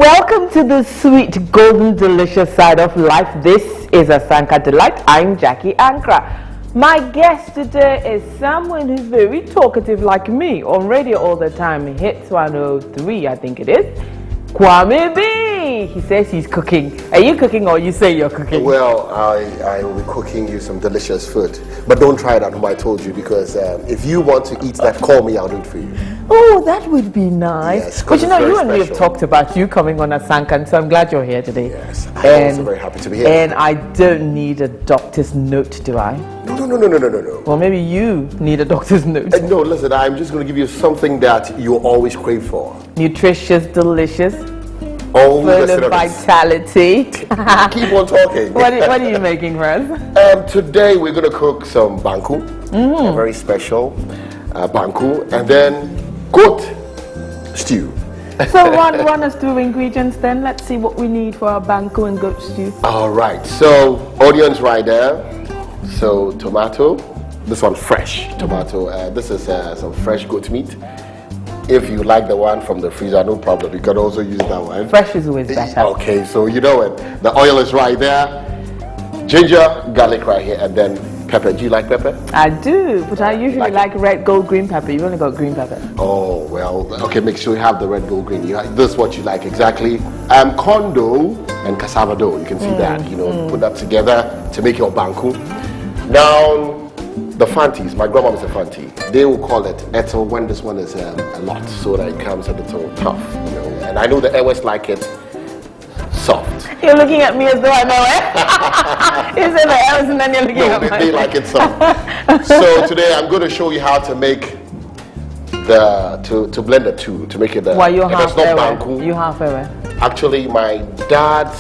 Welcome to the sweet, golden, delicious side of life. This is Asanka Delight. I'm Jackie Ankra. My guest today is someone who's very talkative like me, on radio all the time. Hits 103, I think it is. Kwame B. He says he's cooking. Are you cooking or you say you're cooking? Well, I will be cooking you some delicious food. But don't try it at home, I told you, because if you want to eat that, call me, I'll do it for you. Oh, that would be nice. Yes, but you know, you and me have special. talked about you coming on Asanka, and so I'm glad you're here today. Yes, I'm also very happy to be here. And I don't need a doctor's note, do I? No. Well, maybe you need a doctor's note. No, listen, I'm just going to give you something that you always crave for. Nutritious, delicious, Oh, full of vitality. Keep on talking. What are you making for us? Today we're going to cook some banku, a very special banku, and then goat stew. So run us through ingredients then. Let's see what we need for our banku and goat stew. All right, so onions right there. So tomato, this one fresh tomato. This is some fresh goat meat. If you like the one from the freezer, no problem. You can also use that one. Fresh is always better. Okay, so you know it. The oil is right there. Ginger, garlic right here, and then pepper. Do you like pepper? I do, but I usually like red, gold, green pepper. You've only got green pepper. Oh, well, okay, make sure you have the red, gold, green. This is what you like exactly. Corn dough and cassava dough. You can see that, put that together to make your banku. Now, the fantis, my grandma was a fanti. They will call it etel when this one is a lot, so that it comes a little tough, And I know the Airways like it soft. You're looking at me as though I know it. You said the L's and then you're looking at me. They like it soft. So today I'm going to show you how to make to blend the two, to make it Why you're half banku. You half away. Actually, my dad's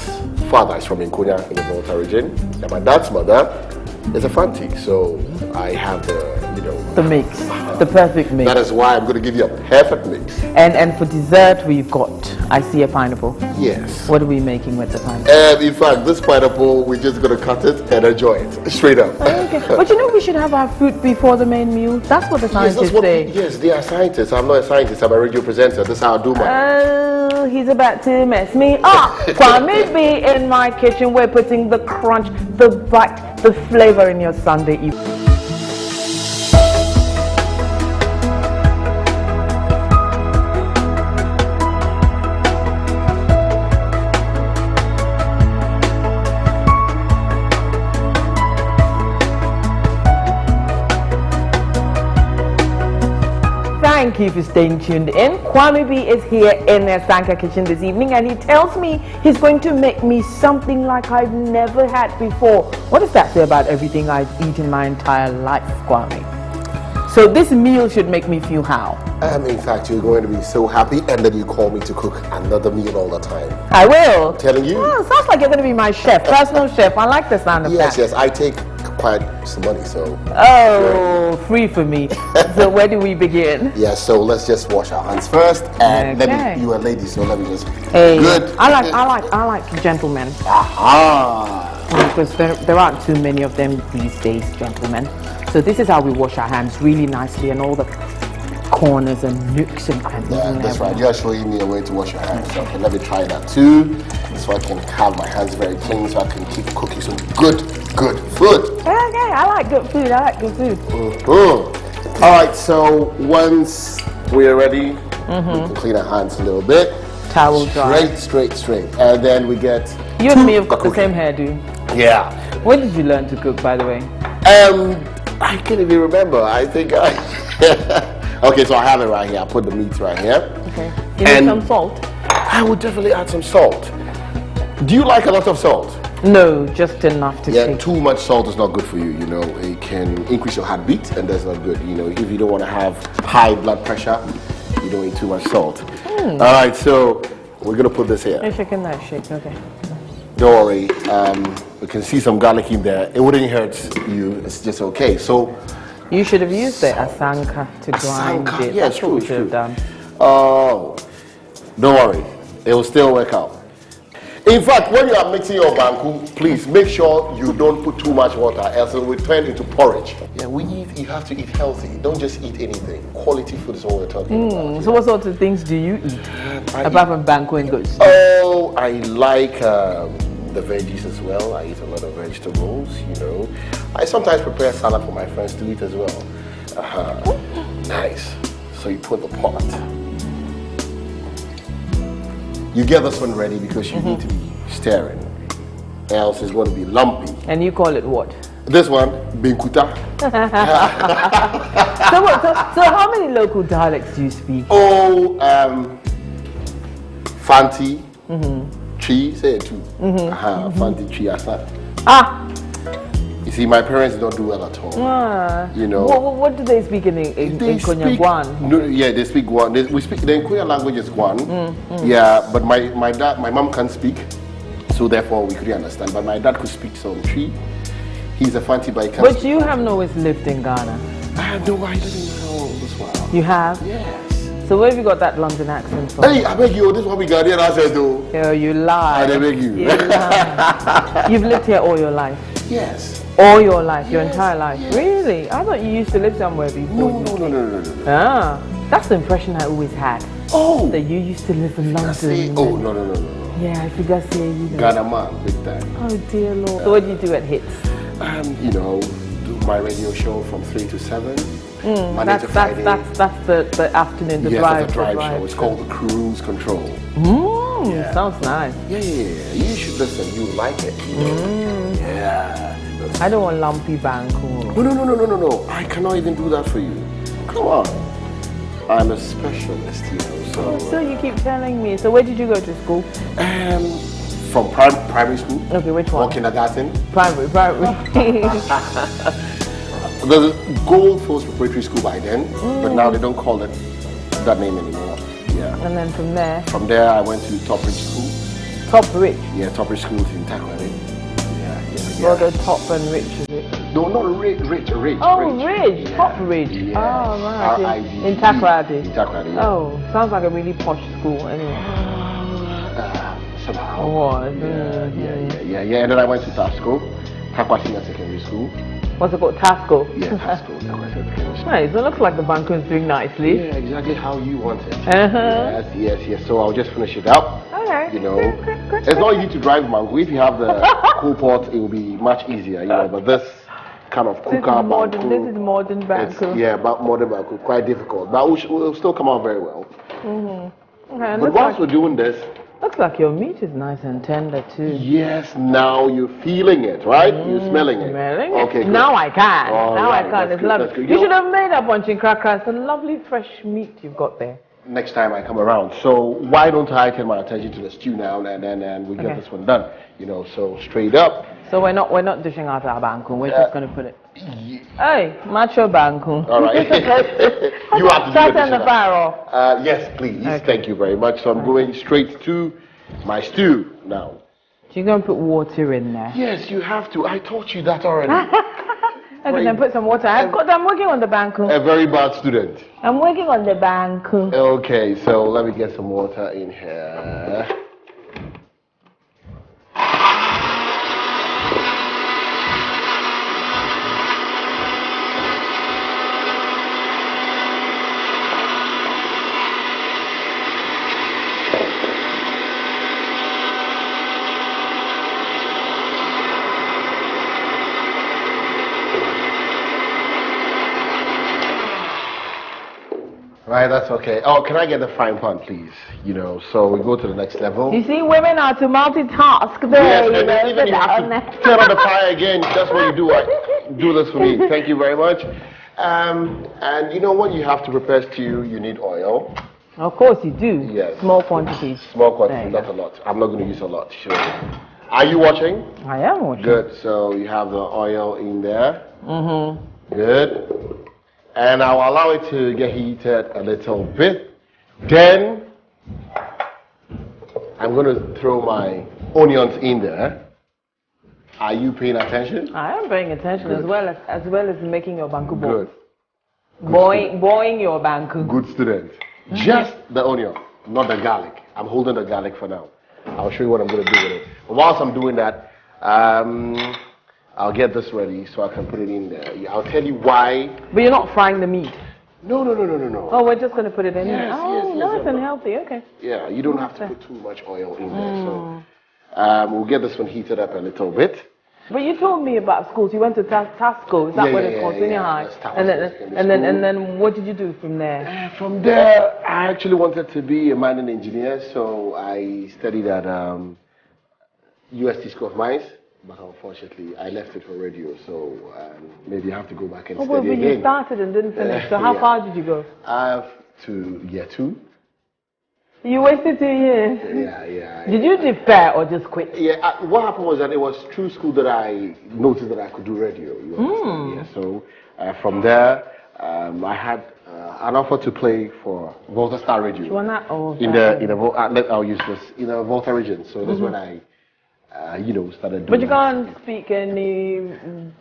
father is from Nkonya in the Volta region, and my dad's mother is a fanti, so I have the mix, the perfect mix. That is why I'm going to give you a perfect mix. And for dessert, we've got, I see a pineapple. Yes. What are we making with the pineapple? In fact, this pineapple, we're just going to cut it and enjoy it, straight up. Okay. But we should have our fruit before the main meal. That's what the scientists say. Yes, they are scientists. I'm not a scientist, I'm a radio presenter. This is how I do mine. Oh, he's about to mess me up. Kwame B in my kitchen. We're putting the crunch, the bite, the flavor in your Sunday evening. Thank you for staying tuned in. Kwame B is here in the Asanka kitchen this evening, and he tells me he's going to make me something like I've never had before. What does that say about everything I've eaten my entire life, Kwame? So this meal should make me feel how? In fact, you're going to be so happy, and then you call me to cook another meal all the time. I will. I'm telling you. Oh, sounds like you're going to be my chef, personal chef. I like the sound of that. Yes, I take quite some money, so. Oh, free for me. So where do we begin? Yes, so let's just wash our hands first, and you're a lady, so let me just. Hey, good. I like gentlemen. Aha. Because there aren't too many of them these days, gentlemen. So this is how we wash our hands really nicely, and all the corners and nooks and crannies. Yeah, that's right. You're showing me a way to wash your hands. Okay, let me try that too, so I can have my hands very clean, so I can keep cooking some good food. Okay, I like good food. Mm-hmm. All right, so once we're ready, we can clean our hands a little bit. Towel dry. Straight. And then we get. You and me have got the same hairdo. Yeah. When did you learn to cook, by the way? I can't even remember. I think I. Okay, so I have it right here. I put the meat right here. Okay. You need some salt? I would definitely add some salt. Do you like a lot of salt? No, just enough to take. Too much salt is not good for you. It can increase your heartbeat, and that's not good. If you don't want to have high blood pressure, you don't eat too much salt. All right, so we're gonna put this here. You're shaking that shake, okay. Don't worry. We can see some garlic in there. It wouldn't hurt you. It's just okay. So you should have used the Asanka to grind it. Yeah, That's true. what we should have done. Oh, don't worry. It will still work out. In fact, when you are mixing your banku, please make sure you don't put too much water, else it will turn into porridge. Yeah, you have to eat healthy. Don't just eat anything. Quality food is what we're talking about. So what sorts of things do you eat? Apart from banku and goats? Oh, I like the veggies as well. I eat a lot of vegetables, you know. I sometimes prepare salad for my friends to eat as well. Nice. So you put the pot. You get this one ready because you need to be stirring, else it's going to be lumpy. And you call it what? This one, binkuta. So how many local dialects do you speak? Oh, Fanti, tree, say it too. Fanti tree, asa. You see, my parents don't do well at all. You know. What do they speak in Konyagwan? No, yeah, they speak Guan. The Nkoya language is Guan. Yeah, but my mom can't speak, so therefore we couldn't understand. But my dad could speak some tree. He's a Fanti, but he can't. But you haven't always lived in Ghana. No, I didn't know this one. You have? Yes. So where have you got that London accent from? Hey, I beg you, this is what we got here. I said, though. Oh, you lie. I beg you. You've lived here all your life? Yes. All your life, your entire life? Yes. Really? I thought you used to live somewhere before. No. That's the impression I always had. Oh. That you used to live in London. Oh, no. Yeah, I forgot to say, you know. Ghana man, big time. Oh, dear Lord. So what do you do at Hits? You know, do my radio show from 3 to 7. Monday That's to Friday. That's the afternoon, the drive show. It's called the Cruise Control. Sounds nice. Yeah. You should listen. You like it. Yeah. I don't want lumpy banku. No. I cannot even do that for you. Come on. I'm a specialist, you know. So you keep telling me. So where did you go to school? From primary school. Okay, which one? Or kindergarten. Primary. The Gold Force Preparatory School by then, but now they don't call it that name anymore. Yeah. And then from there? From there, I went to Top Ridge School. Top Ridge? Yeah, Top Ridge School in Takoradi. Yeah. Well, the top and rich, is it? No, not Ridge. Oh, Ridge. Yeah. Top Ridge. Yeah. Oh, right. R-I-D-E. In Takoradi. In Takoradi, yeah. Oh, sounds like a really posh school anyway. Somehow. Was. Yeah. And then I went to Tasco, Takwa Senior Secondary School. What's it called? Tasco? Yeah, Tasco, Takwa Senior Secondary School. Nice. It looks like the banku is doing nicely. Yeah, exactly how you want it. Yes. So I'll just finish it up. Okay. You know, it's not easy to drive mango. If you have the cool pot, it will be much easier. You know, but this kind of cooker banku. This is modern banku. Yeah, but modern banku, quite difficult. But will still come out very well. Okay, but whilst we're doing this, looks like your meat is nice and tender too. Yes, now you're feeling it, right? You're smelling it. Okay, good. Now I can. Right, I can. It's lovely. You should have made a bunch of crackers. The lovely fresh meat you've got there. Next time I come around. So why don't I turn my attention to the stew now and we get this one done. You know, so straight up. So we're not dishing out our banku. We're just going to put it. Hey, macho banku. All right. You have to start on the fire off. Yes, please. Okay. Thank you very much. So I'm going straight to my stew now. So you're going to put water in there? Yes, you have to. I taught you that already. Okay, then put some water. I'm working on the banku. A very bad student. I'm working on the banku. Okay, so let me get some water in here. Right, that's okay. Oh, can I get the frying pan, please? You know, so we go to the next level. You see, women are to multitask there. Yes, and then even you have to turn on the fire again. That's what you do. Do this for me. Thank you very much. And you know what you have to prepare stew? You need oil. Of course you do. Yes. Small quantities. Small quantities, not a lot. I'm not going to use a lot. Sure. Are you watching? I am watching. Good. So you have the oil in there. Good. And I'll allow it to get heated a little bit. Then I'm going to throw my onions in there. Are you paying attention? I am paying attention. Good. as well as making your banku boil. Good. Boiling your banku. Good student. Just the onion, not the garlic. I'm holding the garlic for now. I'll show you what I'm going to do with it. But whilst I'm doing that, I'll get this ready so I can put it in there. I'll tell you why. But you're not frying the meat? No. Oh, we're just going to put it in yes, there. Oh, yes, nice and healthy. Okay. Yeah, you don't have to put too much oil in there. So we'll get this one heated up a little bit. But you told me about schools. You went to Tasco. Is that what it's called? Senior high. And then what did you do from there? From there, I actually wanted to be a mining engineer, so I studied at UST School of Mines. But unfortunately, I left it for radio, so maybe I have to go back and study but again. You started and didn't finish. So how far did you go? I have to year 2. You wasted 2 years. Yeah. Did you defer or just quit? Yeah. What happened was that it was through school that I noticed that I could do radio. You understand? Yeah. So from there, I had an offer to play for Volta Star Radio. I'll use this in the Volta region. So that's when I. Started doing. But you can't speak any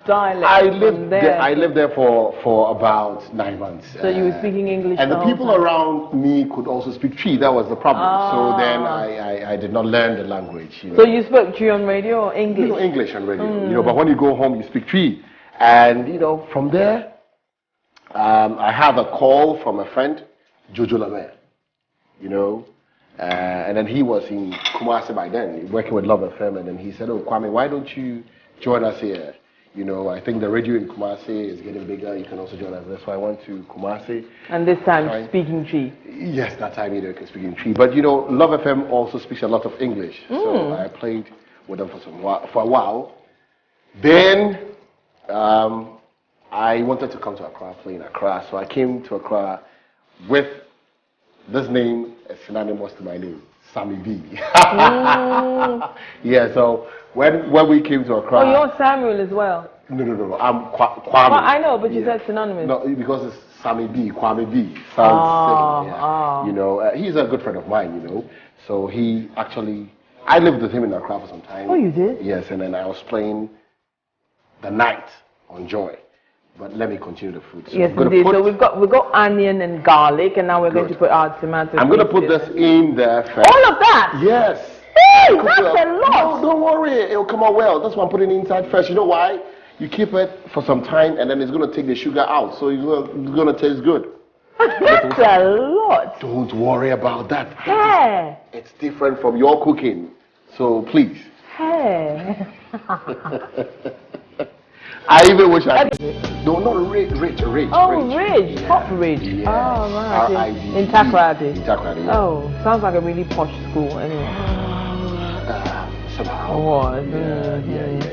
dialect. I lived there for about 9 months. So you were speaking English. And the people around me could also speak Tree. That was the problem. So then I did not learn the language. So you spoke Tree on radio or English? English on radio. But when you go home, you speak Tree. And from there, I had a call from a friend, Jojo Lame. And then he was in Kumasi by then, working with Love FM, and then he said, "Oh, Kwame, why don't you join us here? I think the radio in Kumasi is getting bigger. You can also join us." That's why I went to Kumasi. And this time speaking Tree. Yes, that time you can speak in Tree. But Love FM also speaks a lot of English, so I played with them for a while. Then I wanted to come to Accra, play in Accra, so I came to Accra with. This name is synonymous to my name, Sammy B. Yeah, so when we came to Accra... Oh, you're Samuel as well? No, I'm Kwame. Well, I know, but you said synonymous. No, because it's Sammy B, Kwame B. Sounds similar, yeah. He's a good friend of mine, So he actually... I lived with him in Accra for some time. Oh, you did? Yes, and then I was playing the night on Joy. But let me continue the food. So yes, indeed. So we've got onion and garlic, and now we're going to put our tomatoes. I'm going to put this in there first. All of that? Yes. Hey, that's a lot. No, don't worry. It'll come out well. That's why I'm putting it inside first. You know why? You keep it for some time, and then it's going to take the sugar out. So it's going to taste good. That's a lot. Don't worry about that. Hey. It's different from your cooking. So please. Hey. I even wish I... No, not Ridge. Oh, Ridge. Top Ridge. Yes. Oh, right. R-I-D-E. In Takoradi. In Takoradi, yeah. Oh, sounds like a really posh school anyway. Somehow. Oh,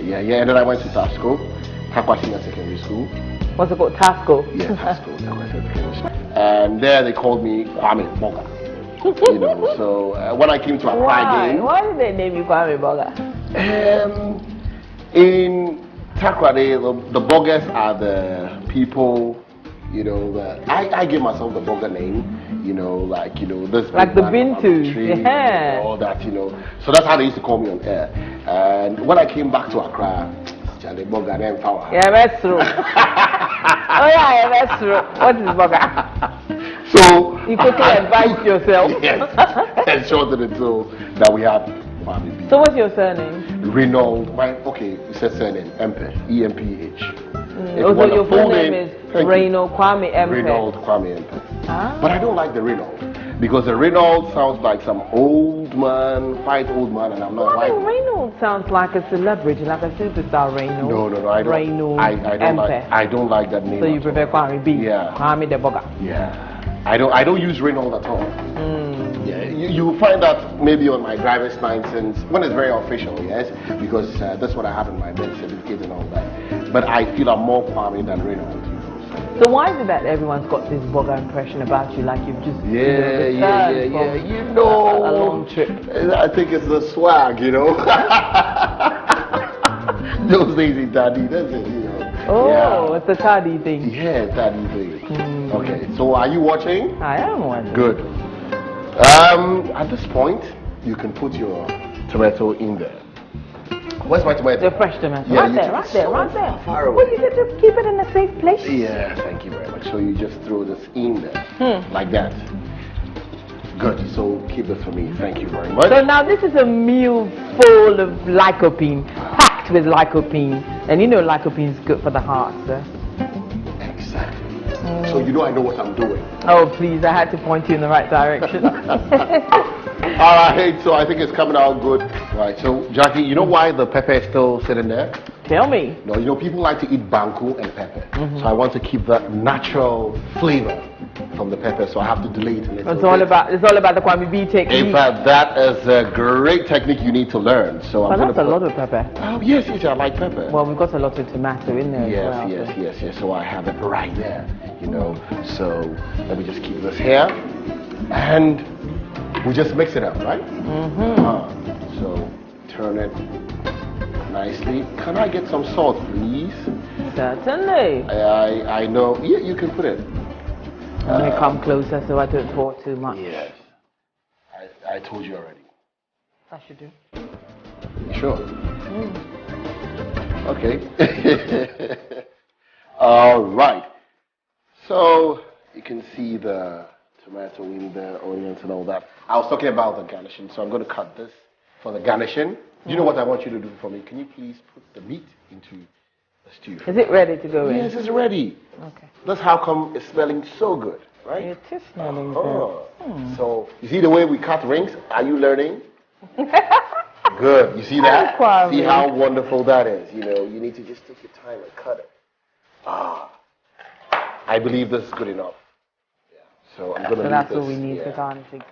yeah. And then I went to Tasco, Takwa Senior Secondary School. What's it called? Tasco? Yeah, Tasco, Takwa Senior Secondary School. And there they called me Kwame Boga. So when I came to Accra again... Why did they name you Kwame Boga? In Takoradi, the Boggers are the people, I give myself the Bogger name, this. Like the Bintu, yeah. All that, So that's how they used to call me on air. And when I came back to Accra, Charlie Bogger name power. Yeah, that's true. Oh yeah, that's true. What is Bogger? So you quickly advise yourself. Yes, and shorten it so that we have. So what's your surname? Reynold. You said surname. Empeh. E-M-P-H. So your full name is Reynold Kwame Empeh. Reynold Kwame Empeh. But I don't like the Reynold because the Reynold sounds like some old man, old man, and I'm not like. Reynold sounds like a celebrity, like a superstar. Reynold. No, I don't. Reynold I don't like that name. So you prefer Kwame B? Yeah. Kwame the Boga. Yeah. I don't use Reynold at all. Yeah, you find that maybe on my driver's license when it's very official, yes, because that's what I have in my birth certificate and all that. But I feel I'm more Kwame than Reynold. So why is it that everyone's got this Boga impression about you, like you've just yeah. A long trip? I think it's the swag, Those days in Daddy, that's it, Oh, it's the Taddy thing. Yeah, Taddy thing. Okay, so are you watching? I am watching. Good. At this point, you can put your tomato in there. Where's my tomato? The fresh tomato. Yeah, right there. Far away. Well, you get to keep it in a safe place. Yeah, thank you very much. So you just throw this in there, like that. Good. So keep it for me. Thank you very much. So now this is a meal full of lycopene, packed with lycopene. And you know lycopene is good for the heart, sir. Exactly. So you know I know what I'm doing. Oh, please, I had to point you in the right direction. All right, so I think it's coming out good. Right, so Jackie, you know why the pepper is still sitting there? Tell me. No, you know people like to eat banku and pepper. So I want to keep that natural flavor from the pepper, so I have to delay it a little It's all about the Kwame B technique. In fact, that is a great technique you need to learn. So I'm that's a lot of pepper. Oh, yes, I like pepper. Well, we've got a lot of tomato in there Yes, as well. yes. So I have it right there, you know. So let me just keep this here. And we just mix it up, right? So turn it nicely. Can I get some salt, please? Certainly. I know. Yeah, you can put it. Let me come closer so I don't pour too much. Yes. I told you already. I should do. Sure. Okay. All right. So you can see the tomato in the onions and all that. I was talking about the garnishing, so I'm going to cut this for the garnishing. Do you know what I want you to do for me? Can you please put the meat into the stew? Is it ready to go in? Yes, it's ready. Okay. That's how come it's smelling so good, right? It is smelling good. So you see the way we cut rings? Are you learning? Good. You see that? See how wonderful that is? You know, you need to just take your time and cut it. I believe this is good enough. Yeah. So I'm going to leave that's this. all we need for garnishing.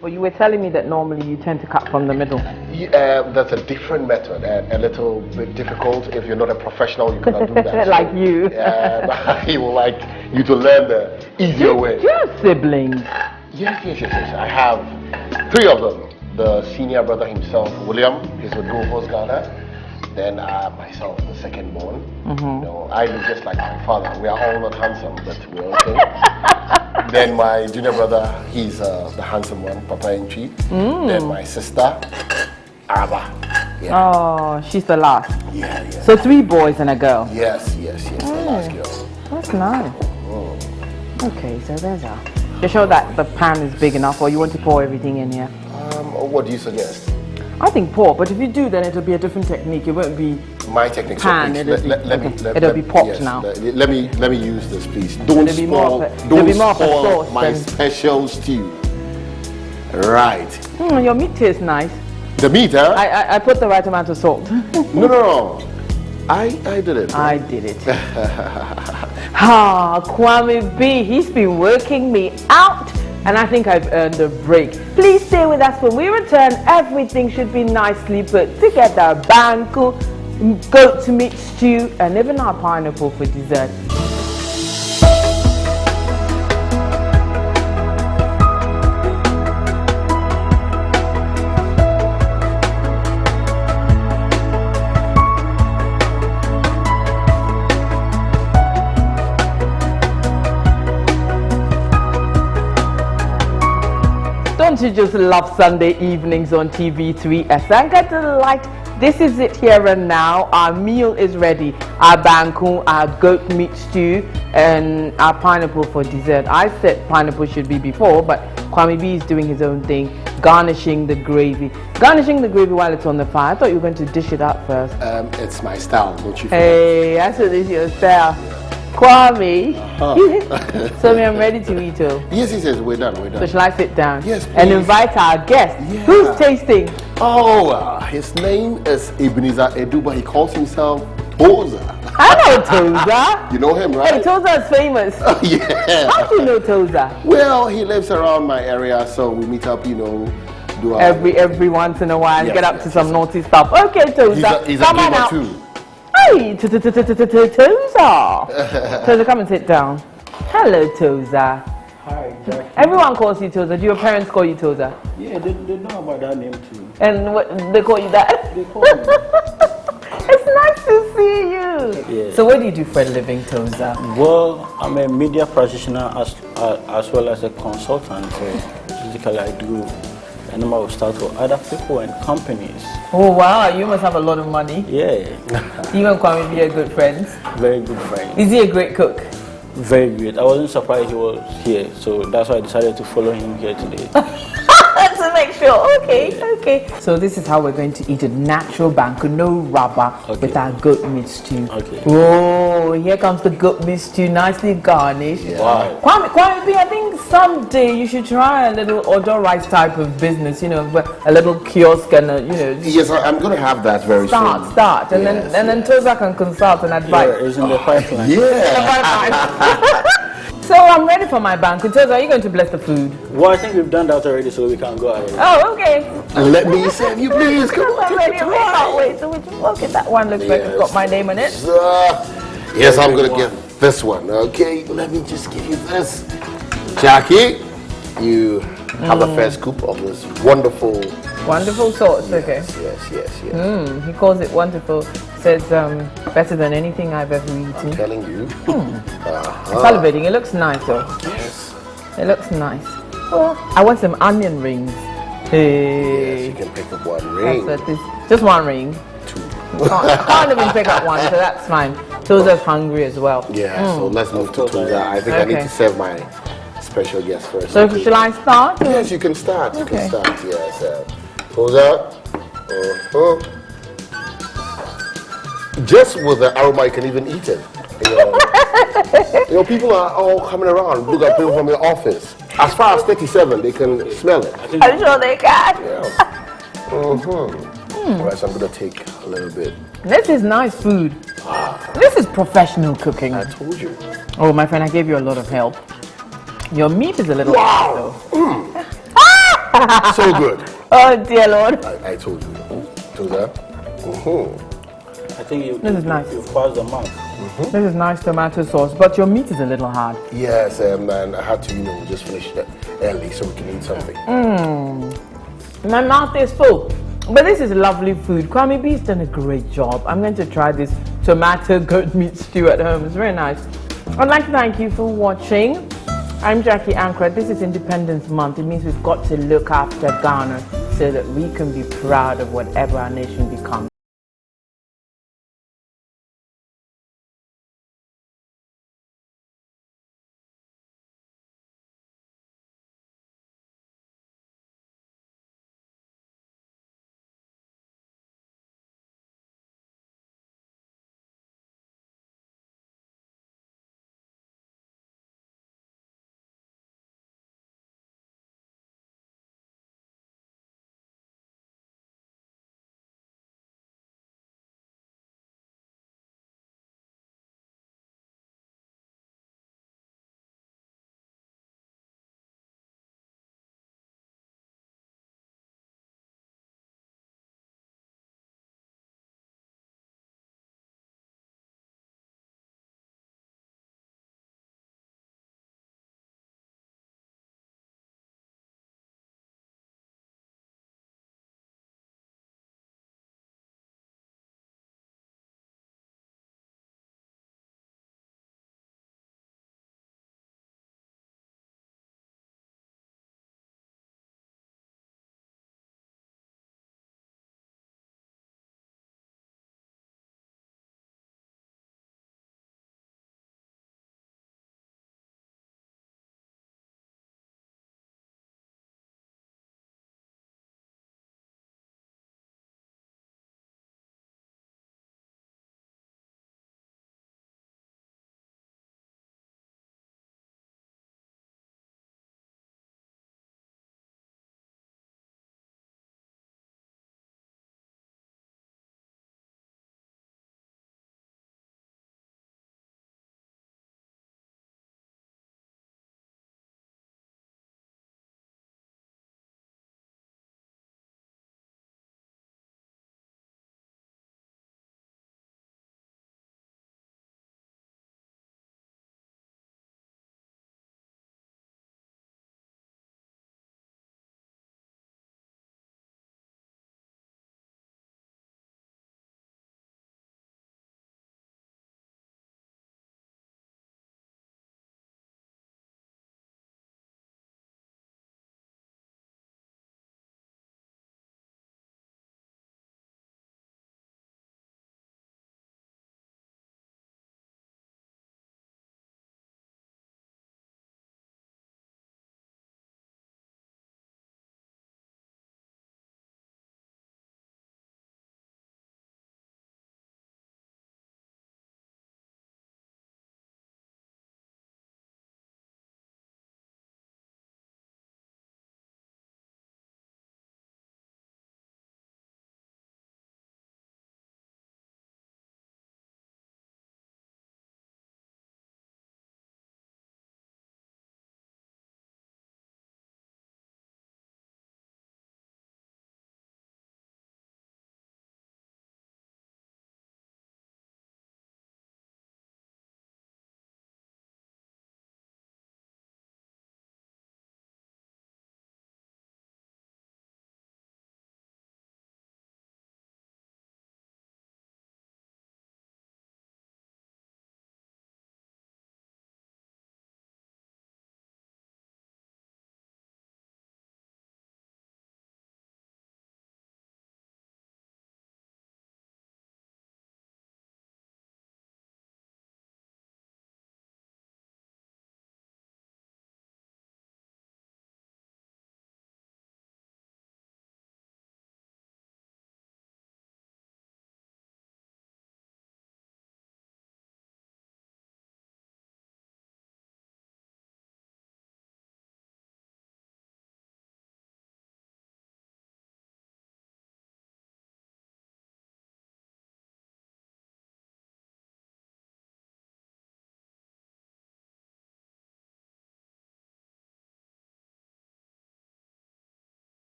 Well, you were telling me that normally you tend to cut from the middle. That's a different method and a little bit difficult. If you're not a professional, you cannot do that. Like you. I would like you to learn the easier way. Do you have siblings? Yes. I have 3 of them. The senior brother himself, William, is with Go Force Ghana. Then myself, the second born. You know, I look just like my father. We are all not handsome, but we're okay. Then my junior brother, he's the handsome one, Papa Entry. Then my sister, Araba. Yeah. Oh, she's the last. Yeah. So 3 boys and a girl. Yes, the last girl. That's nice. Okay, so there's our. You sure that the pan is big enough, or you want to pour everything in here? What do you suggest? I think pour, but if you do, then it'll be a different technique. It won't be my technique. pan. It'll be popped now. Let me use this, please. Don't spoil my special stew. Right. Your meat tastes nice. The meat, huh? I put the right amount of salt. No. I did it. I did it. Kwame B, he's been working me out, and I think I've earned a break. Please stay with us when we return. Everything should be nicely put together. Banku, goat meat stew, and even our pineapple for dessert. Don't you just love Sunday evenings on TV3? Asanka Delight. This is it here and now. Our meal is ready. Our banku, our goat meat stew, and our pineapple for dessert. I said pineapple should be before, but Kwame B is doing his own thing, garnishing the gravy. Garnishing the gravy while it's on the fire. I thought you were going to dish it out first. It's my style, don't you feel? Hey, that's what is your style. Kwame. So I'm ready to eat. Yes, we're done. So shall I sit down? Yes, please. And invite our guest. Yeah. Who's tasting? His name is Ebenezer Edu, but he calls himself Toza. I know Toza. You know him, right? Hey, Toza is famous. Yeah. How do you know Toza? Well, he lives around my area, so we meet up, do our... Every once in a while, get up to some naughty stuff. Okay, Toza. He's a come on gamer out. too. Hey, Toza. Toza, come and sit down. Hello, Toza. Hi, Jackie. Everyone calls you Toza. Do your parents call you Toza? Yeah, they know about that name too. And what, they call you that? They call me. It's nice to see you. Yeah. So what do you do for a living, Toza? Well, I'm a media practitioner as well as a consultant. Basically, I do a number of stuff for other people and companies. Oh wow, you must have a lot of money. Yeah. You and Kwame B are good friends. Very good friends. Is he a great cook? very great. I wasn't surprised he was here, so that's why I decided to follow him here today. To make sure. Okay. So this is how we're going to eat it. Natural banku, no rubber, with our goat meat stew. Okay. Oh, here comes the goat meat stew, nicely garnished. Yeah. Wow. Kwame B, I think someday you should try a little outdoor rice type of business, you know, a little kiosk and Yes, I'm going to have that very soon. Start, and then Toza can consult and advise. Yeah, it's in the pipeline. Yeah. So I'm ready for my banquet. Toza, are you going to bless the food? Well, I think we've done that already, so we can go ahead. Oh, okay. Let me serve you, please. Come on. I'm ready. I can't wait. So okay, that one looks like it's got my name on it. Yes, I'm going to get this one. Okay, let me just give you this. Jackie, you have the first scoop of this wonderful sauce. Okay. Yes. He calls it wonderful. Says better than anything I've ever eaten. I'm telling you. Salivating. It looks nice though. Yes. It looks nice. Well, I want some onion rings. Hey. Yes, you can pick up one ring. That's it. Just one ring. Two. Can't even pick up one, so that's fine. Toza's hungry as well. Yeah, so let's move to Toza. I think I need to serve my special guest first. So shall I start? Yes, you can start. You can start. Yes. Toza. Just with the aroma, you can even eat it. You know, people are all coming around. Look at people from your office. As far as 37, they can smell it. I'm sure they can. Yeah. Alright, so I'm going to take a little bit. This is nice food. This is professional cooking. I told you. Oh, my friend, I gave you a lot of help. Your meat is a little Wow! So good. Oh, dear Lord. I told you. Toza. I think This is nice. you've passed the mark. This is nice tomato sauce, but your meat is a little hard. Yes, and I had to, just finish it early so we can eat something. My mouth is full. But this is lovely food. Kwame B's done a great job. I'm going to try this tomato goat meat stew at home. It's very nice. I'd like to thank you for watching. I'm Jackie Ankra. This is Independence Month. It means we've got to look after Ghana so that we can be proud of whatever our nation becomes.